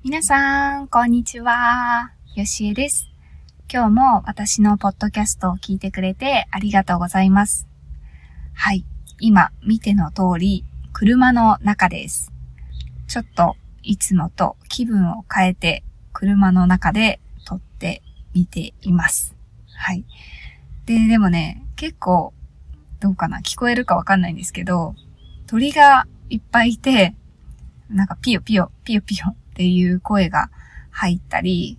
皆さん、こんにちは。よしえです。今日も私のポッドキャストを聞いてくれてありがとうございます。はい、今見ての通り、車の中です。ちょっといつもと気分を変えて、車の中で撮ってみています。はい。でもね、結構、どうかな、聞こえるかわかんないんですけど、鳥がいっぱいいて、なんかピヨピヨ、ピヨピヨっていう声が入ったり、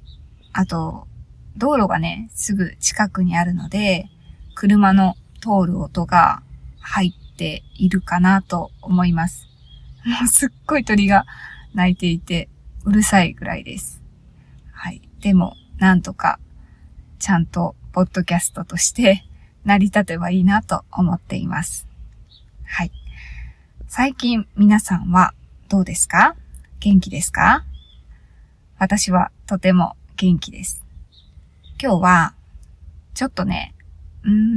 あと、道路がね、すぐ近くにあるので、車の通る音が入っているかなと思います。もうすっごい鳥が鳴いていて、うるさいぐらいです。はい。でも、なんとか、ちゃんと、ポッドキャストとして成り立てばいいなと思っています。はい。最近皆さんはどうですか？元気ですか？私はとても元気です。今日はちょっとね、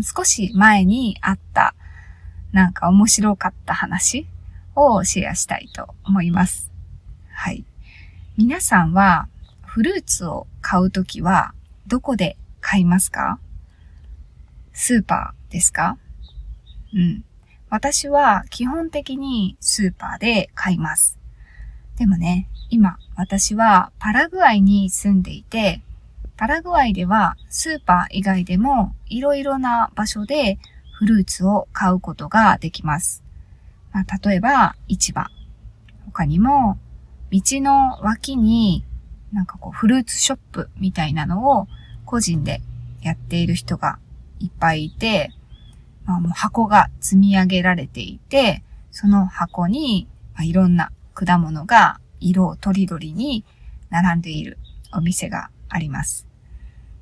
少し前にあったなんか面白かった話をシェアしたいと思います。はい。皆さんはフルーツを買うときはどこで買いますか？スーパーですか？私は基本的にスーパーで買います。でもね、今私はパラグアイに住んでいて、パラグアイではスーパー以外でもいろいろな場所でフルーツを買うことができます。例えば市場。他にも道の脇になんかフルーツショップみたいなのを個人でやっている人がいっぱいいて、もう箱が積み上げられていて、その箱にいろんな果物が色とりどりに並んでいるお店があります。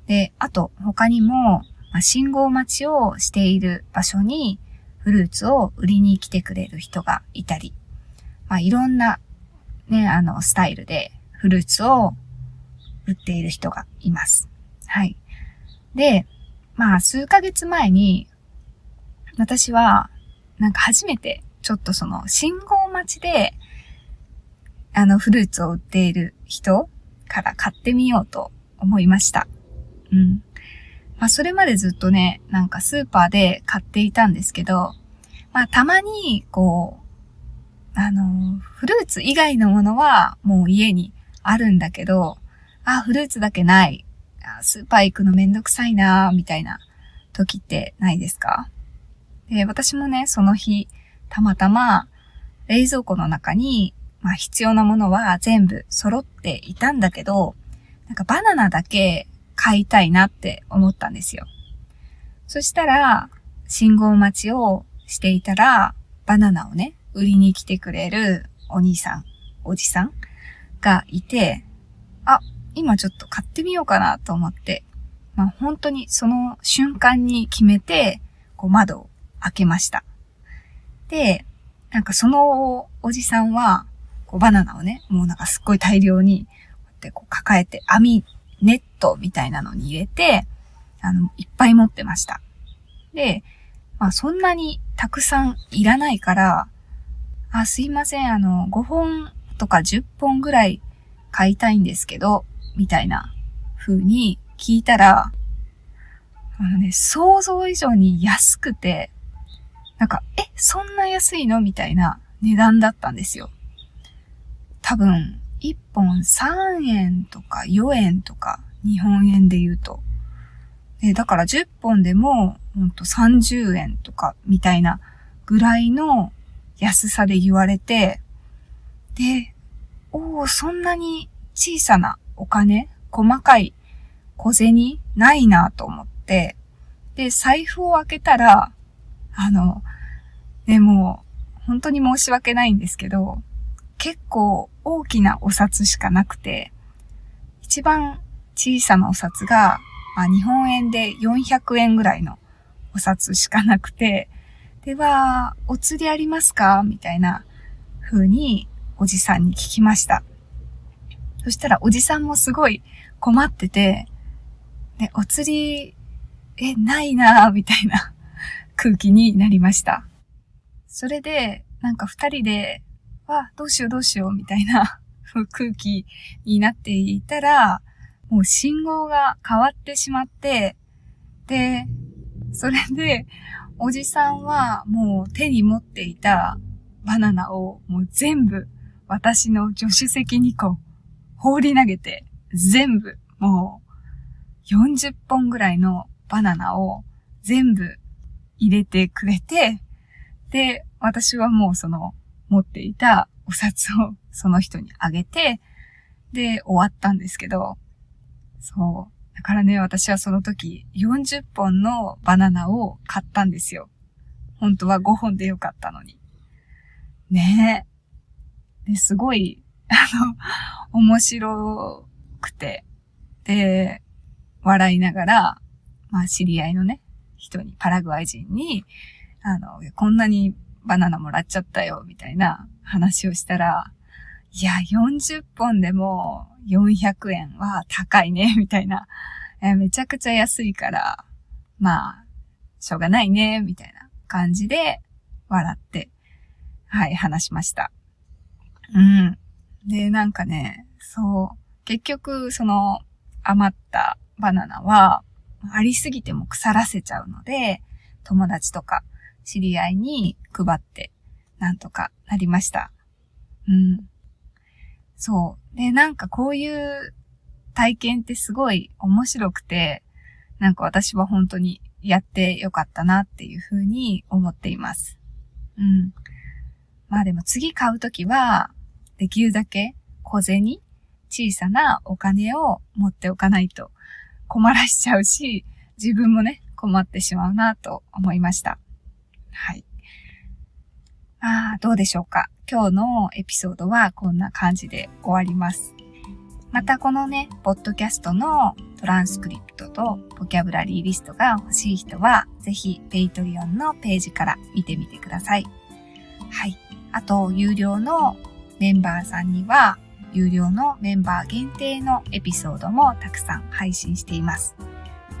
で、あと他にも信号待ちをしている場所にフルーツを売りに来てくれる人がいたり、いろんなね、スタイルでフルーツを売っている人がいます。はい。で、数ヶ月前に私はなんか初めてちょっとその信号待ちでフルーツを売っている人から買ってみようと思いました。それまでずっとね、なんかスーパーで買っていたんですけど、たまにフルーツ以外のものはもう家にあるんだけど、フルーツだけない。スーパー行くのめんどくさいなみたいな時ってないですか？で、私もね、その日、たまたま冷蔵庫の中に、必要なものは全部揃っていたんだけど、なんかバナナだけ買いたいなって思ったんですよ。そしたら、信号待ちをしていたら、バナナをね、売りに来てくれるお兄さん、おじさんがいて、今ちょっと買ってみようかなと思って、本当にその瞬間に決めて、窓を開けました。で、なんかそのおじさんは、バナナをね、もうなんかすっごい大量に、抱えてネットみたいなのに入れて、いっぱい持ってました。で、そんなにたくさんいらないから、すいません、5本とか10本ぐらい買いたいんですけど、みたいな風に聞いたら、想像以上に安くて、なんか、そんな安いのみたいな値段だったんですよ。多分、1本3円とか4円とか、日本円で言うと。だから10本でも、30円とか、みたいなぐらいの安さで言われて、で、そんなに小さなお金、細かい小銭ないなと思って、で、財布を開けたら、でも、本当に申し訳ないんですけど、結構大きなお札しかなくて、一番小さなお札が、日本円で400円ぐらいのお札しかなくて、では、お釣りありますか？みたいな風におじさんに聞きました。そしたらおじさんもすごい困ってて、で、お釣り、ないなぁ、みたいな空気になりました。それで、なんか二人で、どうしよう、みたいな空気になっていたら、もう信号が変わってしまって、で、それで、おじさんはもう手に持っていたバナナをもう全部私の助手席にこう放り投げて、全部もう40本ぐらいのバナナを全部入れてくれて、で、私はもうその持っていたお札をその人にあげて、で、終わったんですけど、そう。だからね、私はその時40本のバナナを買ったんですよ。本当は5本でよかったのに。ねえ。で、すごい、面白くて、で、笑いながら、まあ知り合いのね、人に、パラグアイ人に、こんなにバナナもらっちゃったよ、みたいな話をしたら、いや、40本でも400円は高いね、みたいな。めちゃくちゃ安いから、まあ、しょうがないね、みたいな感じで笑って、はい、話しました。うん。で、なんかね、そう、結局、その余ったバナナは、ありすぎても腐らせちゃうので、友達とか知り合いに配って、なんとかなりました。うん。そう。で、なんかこういう体験ってすごい面白くて、なんか私は本当にやってよかったなっていうふうに思っています。うん。まあでも次買うときは、できるだけ小銭、小さなお金を持っておかないと困らしちゃうし、自分もね、困ってしまうなと思いました。はい。まあ、どうでしょうか。今日のエピソードはこんな感じで終わります。またこのね、ポッドキャストのトランスクリプトとボキャブラリーリストが欲しい人は、ぜひペイトリオンのページから見てみてください。はい。あと、有料のメンバーさんには、有料のメンバー限定のエピソードもたくさん配信しています。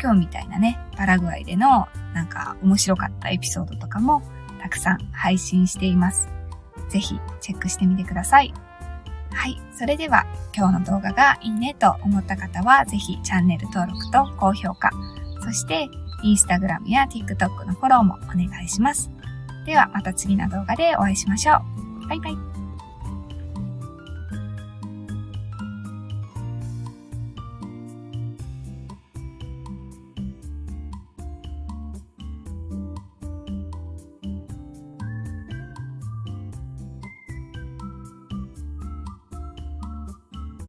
今日みたいなね、パラグアイでのなんか面白かったエピソードとかもたくさん配信しています。ぜひチェックしてみてください。はい。それでは今日の動画がいいねと思った方はぜひチャンネル登録と高評価、そしてインスタグラムや TikTok のフォローもお願いします。ではまた次の動画でお会いしましょう。バイバイ。